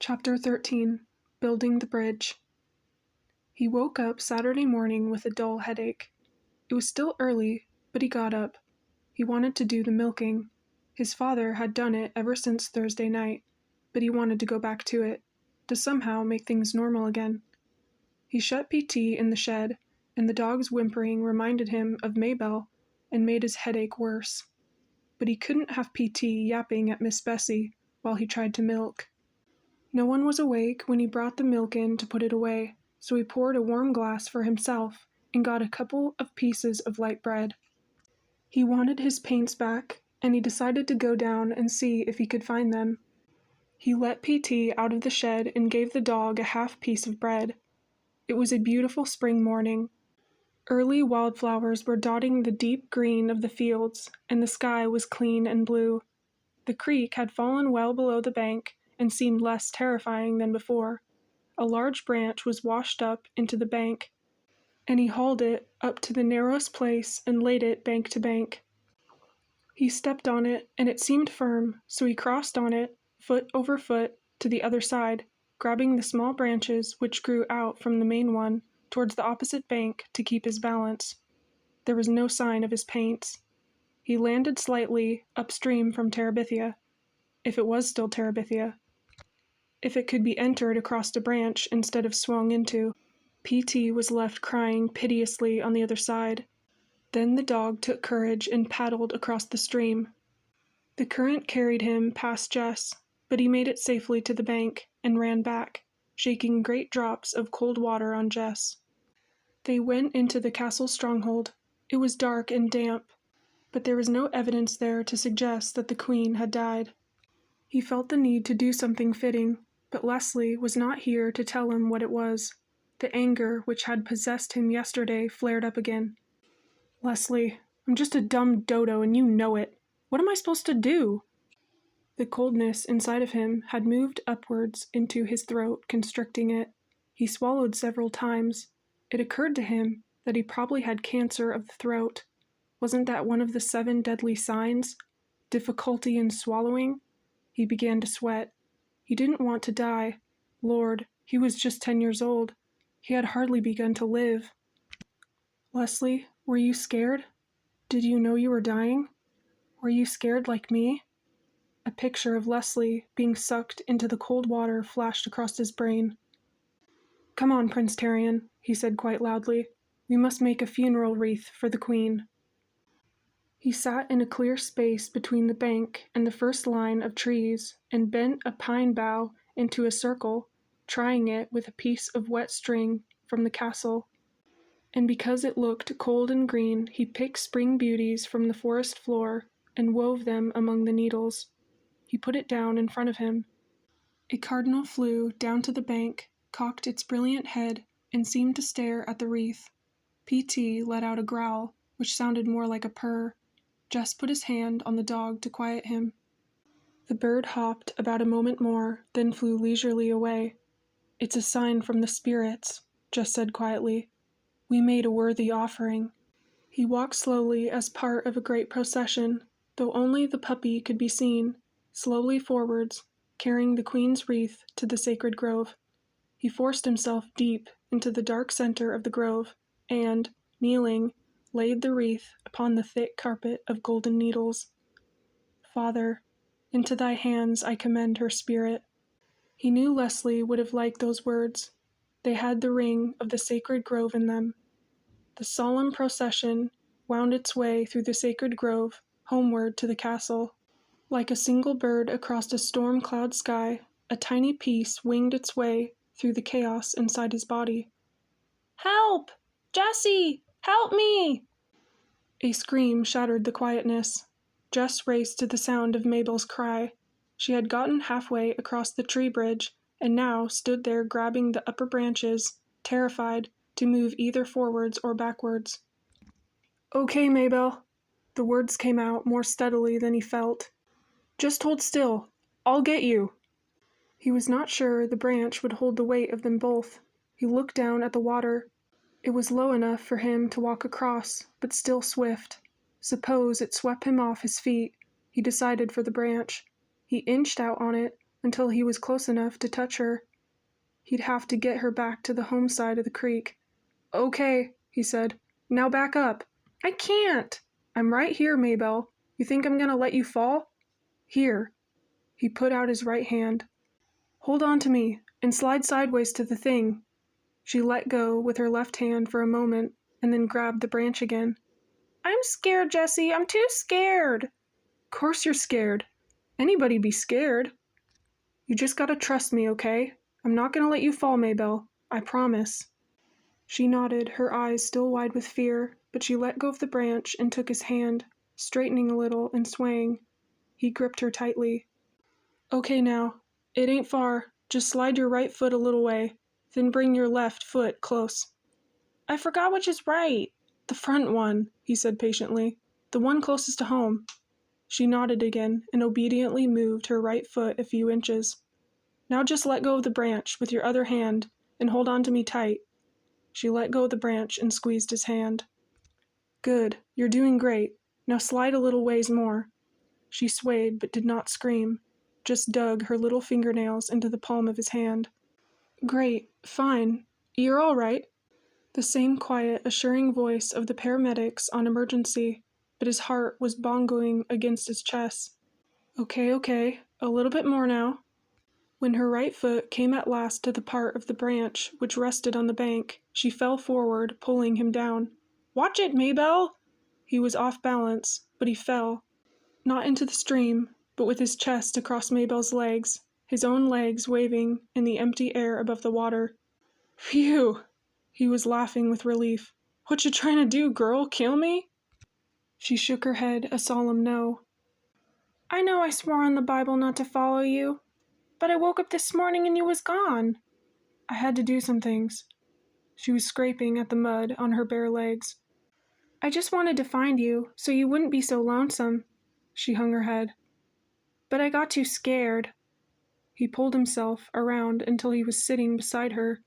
Chapter 13. Building the Bridge. He woke up Saturday morning with a dull headache. It was still early, but he got up. He wanted to do the milking. His father had done it ever since Thursday night, but he wanted to go back to it, to somehow make things normal again. He shut PT in the shed, and the dog's whimpering reminded him of Maybelle and made his headache worse. But he couldn't have PT yapping at Miss Bessie while he tried to milk. No one was awake when he brought the milk in to put it away, so he poured a warm glass for himself and got a couple of pieces of light bread. He wanted his paints back, and he decided to go down and see if he could find them. He let PT out of the shed and gave the dog a half piece of bread. It was a beautiful spring morning. Early wildflowers were dotting the deep green of the fields, and the sky was clean and blue. The creek had fallen well below the bank and seemed less terrifying than before. A large branch was washed up into the bank, and he hauled it up to the narrowest place and laid it bank to bank. He stepped on it, and it seemed firm, so he crossed on it, foot over foot, to the other side, grabbing the small branches which grew out from the main one towards the opposite bank to keep his balance. There was no sign of his paints. He landed slightly upstream from Terabithia, if it was still Terabithia. If it could be entered across a branch instead of swung into. PT was left crying piteously on the other side. Then the dog took courage and paddled across the stream. The current carried him past Jess, but he made it safely to the bank and ran back, shaking great drops of cold water on Jess. They went into the castle stronghold. It was dark and damp, but there was no evidence there to suggest that the queen had died. He felt the need to do something fitting, but Leslie was not here to tell him what it was. The anger which had possessed him yesterday flared up again. "Leslie, I'm just a dumb dodo and you know it. What am I supposed to do?" The coldness inside of him had moved upwards into his throat, constricting it. He swallowed several times. It occurred to him that he probably had cancer of the throat. Wasn't that one of the 7 deadly signs? Difficulty in swallowing? He began to sweat. He didn't want to die. Lord, he was just 10 years old. He had hardly begun to live. "Leslie, were you scared? Did you know you were dying? Were you scared like me?" A picture of Leslie being sucked into the cold water flashed across his brain. "Come on, Prince Tarian," he said quite loudly. "We must make a funeral wreath for the queen." He sat in a clear space between the bank and the first line of trees and bent a pine bough into a circle, trying it with a piece of wet string from the castle. And because it looked cold and green, he picked spring beauties from the forest floor and wove them among the needles. He put it down in front of him. A cardinal flew down to the bank, cocked its brilliant head, and seemed to stare at the wreath. PT let out a growl, which sounded more like a purr. Jess put his hand on the dog to quiet him. The bird hopped about a moment more, then flew leisurely away. "It's a sign from the spirits," Jess said quietly. "We made a worthy offering." He walked slowly as part of a great procession, though only the puppy could be seen, slowly forwards, carrying the queen's wreath to the sacred grove. He forced himself deep into the dark center of the grove, and, kneeling, laid the wreath upon the thick carpet of golden needles. "Father, into thy hands I commend her spirit." He knew Leslie would have liked those words. They had the ring of the sacred grove in them. The solemn procession wound its way through the sacred grove, homeward to the castle. Like a single bird across a storm cloud sky, a tiny piece winged its way through the chaos inside his body. "Help! Jessie! Help me!" A scream shattered the quietness. Jess raced to the sound of Mabel's cry. She had gotten halfway across the tree bridge, and now stood there grabbing the upper branches, terrified to move either forwards or backwards. "Okay, Mabel." The words came out more steadily than he felt. "Just hold still. I'll get you." He was not sure the branch would hold the weight of them both. He looked down at the water. It was low enough for him to walk across, but still swift. Suppose it swept him off his feet. He decided for the branch. He inched out on it until he was close enough to touch her. He'd have to get her back to the home side of the creek. "Okay," he said. "Now back up." "I can't." "I'm right here, Maybelle. You think I'm gonna let you fall? Here." He put out his right hand. "Hold on to me, and slide sideways to the thing." She let go with her left hand for a moment, and then grabbed the branch again. "I'm scared, Jessie. I'm too scared." "Course you're scared. Anybody'd be scared. You just gotta trust me, okay? I'm not gonna let you fall, Maybelle. I promise." She nodded, her eyes still wide with fear, but she let go of the branch and took his hand, straightening a little and swaying. He gripped her tightly. "Okay now. It ain't far. Just slide your right foot a little way, then bring your left foot close." "I forgot which is right." "The front one," he said patiently. "The one closest to home." She nodded again and obediently moved her right foot a few inches. "Now just let go of the branch with your other hand and hold on to me tight." She let go of the branch and squeezed his hand. "Good. You're doing great. Now slide a little ways more." She swayed but did not scream, just dug her little fingernails into the palm of his hand. "Great. Fine. You're all right." The same quiet, assuring voice of the paramedics on emergency, but his heart was bongoing against his chest. "Okay, okay. A little bit more now." When her right foot came at last to the part of the branch which rested on the bank, she fell forward, pulling him down. "Watch it, Maybelle!" He was off balance, but he fell. Not into the stream, but with his chest across Maybelle's legs, his own legs waving in the empty air above the water. "Phew!" He was laughing with relief. "What you trying to do, girl? Kill me?" She shook her head, a solemn no. "I know I swore on the Bible not to follow you, but I woke up this morning and you was gone." "I had to do some things." She was scraping at the mud on her bare legs. "I just wanted to find you, so you wouldn't be so lonesome." She hung her head. "But I got too scared." He pulled himself around until he was sitting beside her.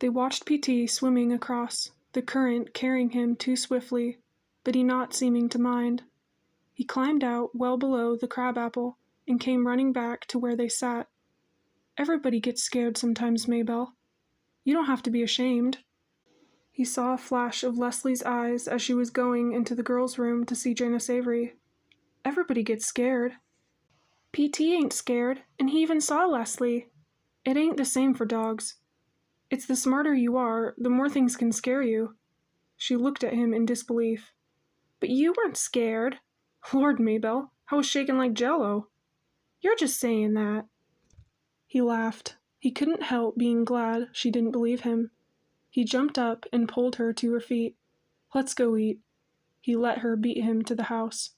They watched PT swimming across, the current carrying him too swiftly, but he not seeming to mind. He climbed out well below the crabapple and came running back to where they sat. "Everybody gets scared sometimes, Maybelle. You don't have to be ashamed." He saw a flash of Leslie's eyes as she was going into the girls' room to see Janice Avery. "Everybody gets scared." "PT ain't scared, and he even saw Leslie. It ain't the same for dogs. It's the smarter you are, the more things can scare you." She looked at him in disbelief. "But you weren't scared." "Lord, Maybelle, I was shaking like Jello." "You're just saying that." He laughed. He couldn't help being glad she didn't believe him. He jumped up and pulled her to her feet. "Let's go eat." He let her beat him to the house.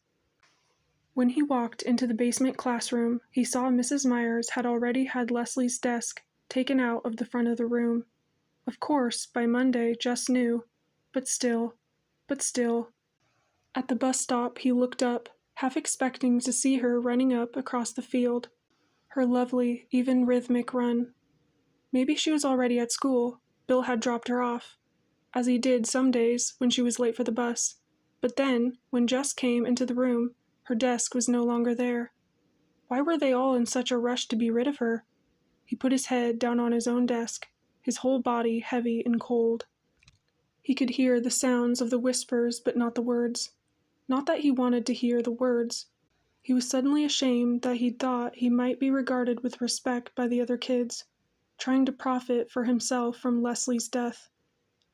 When he walked into the basement classroom, he saw Mrs. Myers had already had Leslie's desk taken out of the front of the room. Of course, by Monday, Jess knew, but still. At the bus stop, he looked up, half expecting to see her running up across the field. Her lovely, even rhythmic run. Maybe she was already at school. Bill had dropped her off, as he did some days when she was late for the bus. But then, when Jess came into the room, her desk was no longer there. Why were they all in such a rush to be rid of her? He put his head down on his own desk, his whole body heavy and cold. He could hear the sounds of the whispers, but not the words. Not that he wanted to hear the words. He was suddenly ashamed that he'd thought he might be regarded with respect by the other kids, trying to profit for himself from Leslie's death.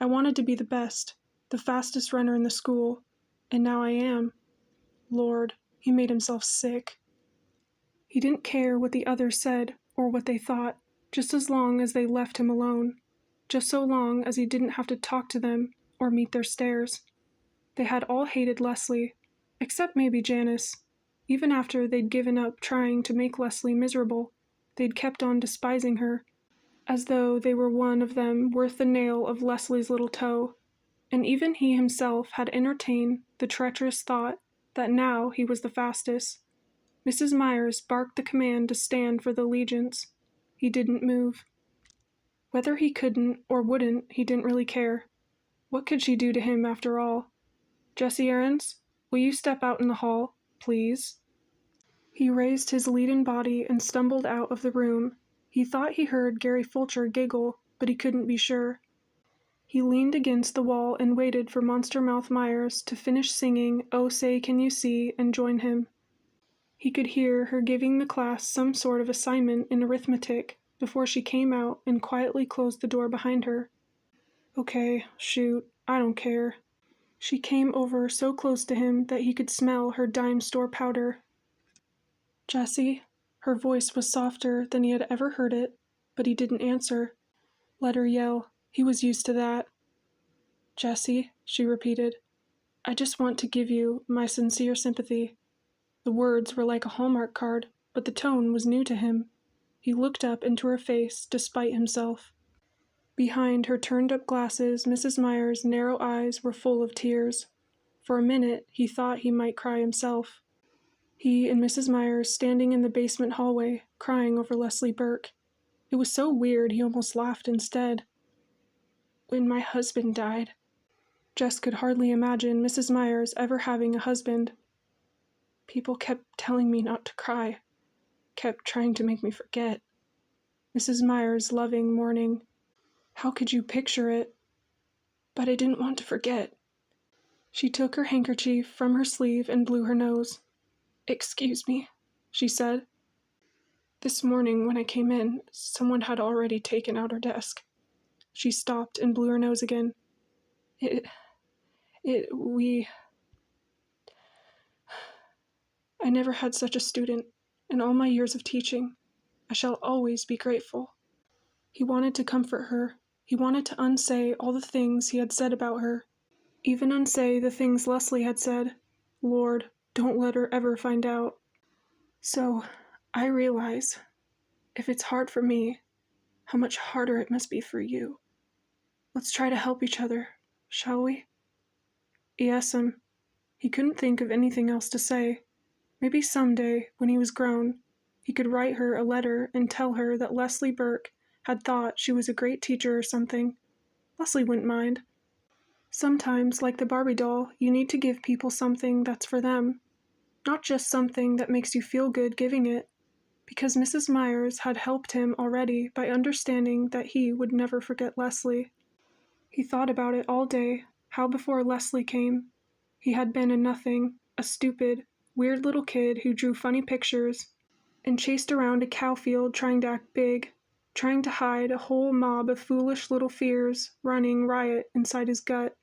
"I wanted to be the best, the fastest runner in the school, and now I am." Lord, he made himself sick. He didn't care what the others said or what they thought, just as long as they left him alone, just so long as he didn't have to talk to them or meet their stares. They had all hated Leslie, except maybe Janice. Even after they'd given up trying to make Leslie miserable, they'd kept on despising her, as though they were one of them worth the nail of Leslie's little toe. And even he himself had entertained the treacherous thought that now he was the fastest. Mrs. Myers barked the command to stand for the allegiance. He didn't move. Whether he couldn't or wouldn't, he didn't really care. What could she do to him after all? "Jessie Aarons, will you step out in the hall, please?" He raised his leaden body and stumbled out of the room. He thought he heard 𝒟𝒊𝒾𝒃 giggle, but he couldn't be sure. He leaned against the wall and waited for Monster Mouth Myers to finish singing "Oh Say Can You See" and join him. He could hear her giving the class some sort of assignment in arithmetic before she came out and quietly closed the door behind her. "Okay, shoot, I don't care." She came over so close to him that he could smell her dime store powder. "Jessie?" Her voice was softer than he had ever heard it, but he didn't answer. Let her yell. He was used to that. "Jessie," she repeated, "I just want to give you my sincere sympathy." The words were like a Hallmark card, but the tone was new to him. He looked up into her face despite himself. Behind her turned-up glasses, Mrs. Myers' narrow eyes were full of tears. For a minute, he thought he might cry himself. He and Mrs. Myers standing in the basement hallway, crying over Leslie Burke. It was so weird he almost laughed instead. "When my husband died..." Jess could hardly imagine Mrs. Myers ever having a husband. "People kept telling me not to cry, kept trying to make me forget." Mrs. Myers' loving mourning. "How could you picture it?" "But I didn't want to forget." She took her handkerchief from her sleeve and blew her nose. "Excuse me," she said. "This morning when I came in, someone had already taken out her desk." She stopped and blew her nose again. We... I never had such a student in all my years of teaching. I shall always be grateful." He wanted to comfort her. He wanted to unsay all the things he had said about her, even unsay the things Leslie had said. Lord, don't let her ever find out. "So, I realize, if it's hard for me, how much harder it must be for you. Let's try to help each other, shall we?" Yes'm. He couldn't think of anything else to say. Maybe someday, when he was grown, he could write her a letter and tell her that Leslie Burke had thought she was a great teacher or something. Leslie wouldn't mind. Sometimes, like the Barbie doll, you need to give people something that's for them, not just something that makes you feel good giving it, because Mrs. Myers had helped him already by understanding that he would never forget Leslie. He thought about it all day, how before Leslie came, he had been a nothing, a stupid, weird little kid who drew funny pictures and chased around a cow field trying to act big, trying to hide a whole mob of foolish little fears running riot inside his gut.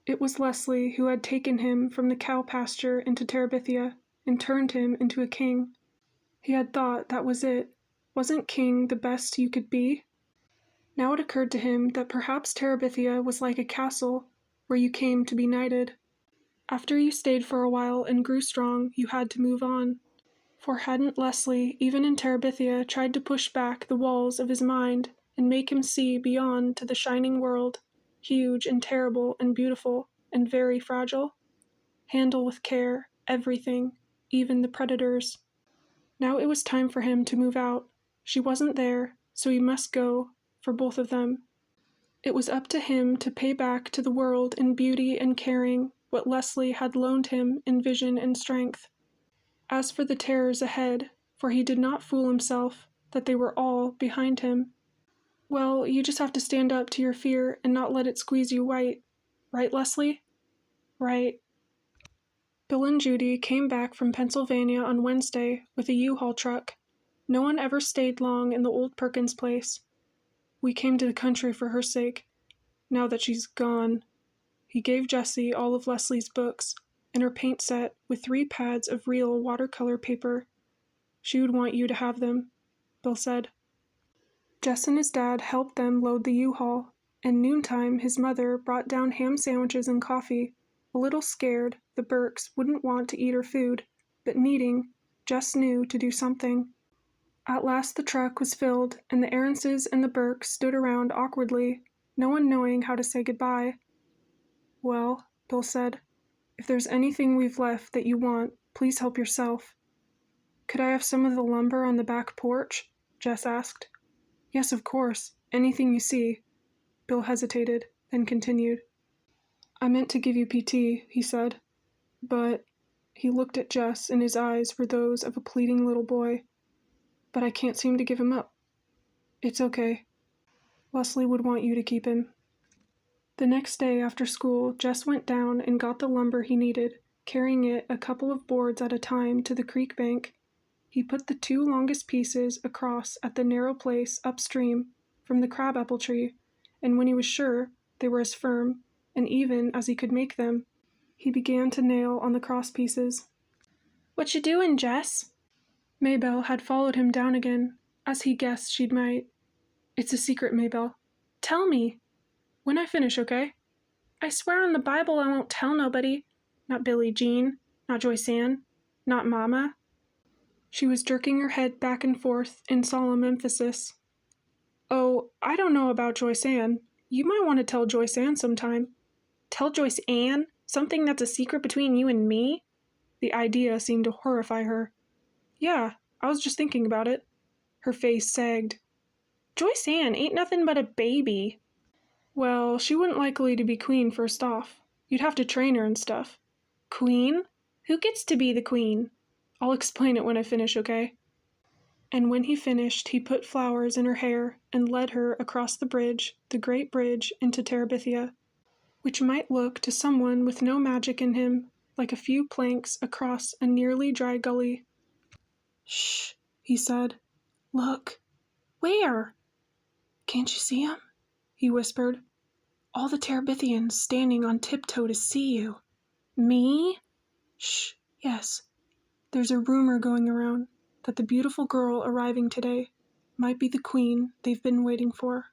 It was Leslie who had taken him from the cow pasture into Terabithia and turned him into a king. He had thought that was it. Wasn't king the best you could be? Now it occurred to him that perhaps Terabithia was like a castle where you came to be knighted. After you stayed for a while and grew strong, you had to move on. For hadn't Leslie, even in Terabithia, tried to push back the walls of his mind and make him see beyond to the shining world, huge and terrible and beautiful and very fragile? Handle with care everything, even the predators. Now it was time for him to move out. She wasn't there, so he must go, for both of them. It was up to him to pay back to the world in beauty and caring what Leslie had loaned him in vision and strength. As for the terrors ahead, for he did not fool himself that they were all behind him, well, you just have to stand up to your fear and not let it squeeze you white. Right, Leslie? Right. Bill and Judy came back from Pennsylvania on Wednesday with a U-Haul truck. No one ever stayed long in the old Perkins place. We came to the country for her sake, now that she's gone. He gave Jessie all of Leslie's books and her paint set with 3 pads of real watercolor paper. She would want you to have them, Bill said. Jess and his dad helped them load the U-Haul, and noontime his mother brought down ham sandwiches and coffee. A little scared, the Burkes wouldn't want to eat her food, but needing, Jess knew, to do something. At last the truck was filled, and the Aronses and the Burkes stood around awkwardly, no one knowing how to say goodbye. "Well," Bill said, "if there's anything we've left that you want, please help yourself." "Could I have some of the lumber on the back porch?" Jess asked. "Yes, of course. Anything you see." Bill hesitated, then continued. "I meant to give you PT," he said, "but..." He looked at Jess, and his eyes were those of a pleading little boy. But I can't seem to give him up. It's okay. Leslie would want you to keep him. The next day after school, Jess went down and got the lumber he needed, carrying it a couple of boards at a time to the creek bank. He put the 2 longest pieces across at the narrow place upstream from the crabapple tree, and when he was sure they were as firm and even as he could make them, he began to nail on the cross pieces. "What you doin', Jess?" Maybelle had followed him down again, as he guessed she might. "It's a secret, Maybelle. Tell me. When I finish, okay?" "I swear on the Bible I won't tell nobody. Not Billie Jean, not Joyce Ann, not Mama." She was jerking her head back and forth in solemn emphasis. "Oh, I don't know about Joyce Ann. You might want to tell Joyce Ann sometime." "Tell Joyce Ann? Something that's a secret between you and me?" The idea seemed to horrify her. "Yeah, I was just thinking about it." Her face sagged. "Joyce Ann ain't nothing but a baby." "Well, she wouldn't likely to be queen first off. You'd have to train her and stuff." "Queen? Who gets to be the queen?" "I'll explain it when I finish, okay?" And when he finished, he put flowers in her hair and led her across the bridge, the great bridge, into Terabithia, which might look to someone with no magic in him like a few planks across a nearly dry gully. "Shh," he said. "Look." "Where?" "Can't you see 'em?" he whispered. "All the Terabithians standing on tiptoe to see you." "Me?" "Shh, yes. There's a rumor going around that the beautiful girl arriving today might be the queen they've been waiting for."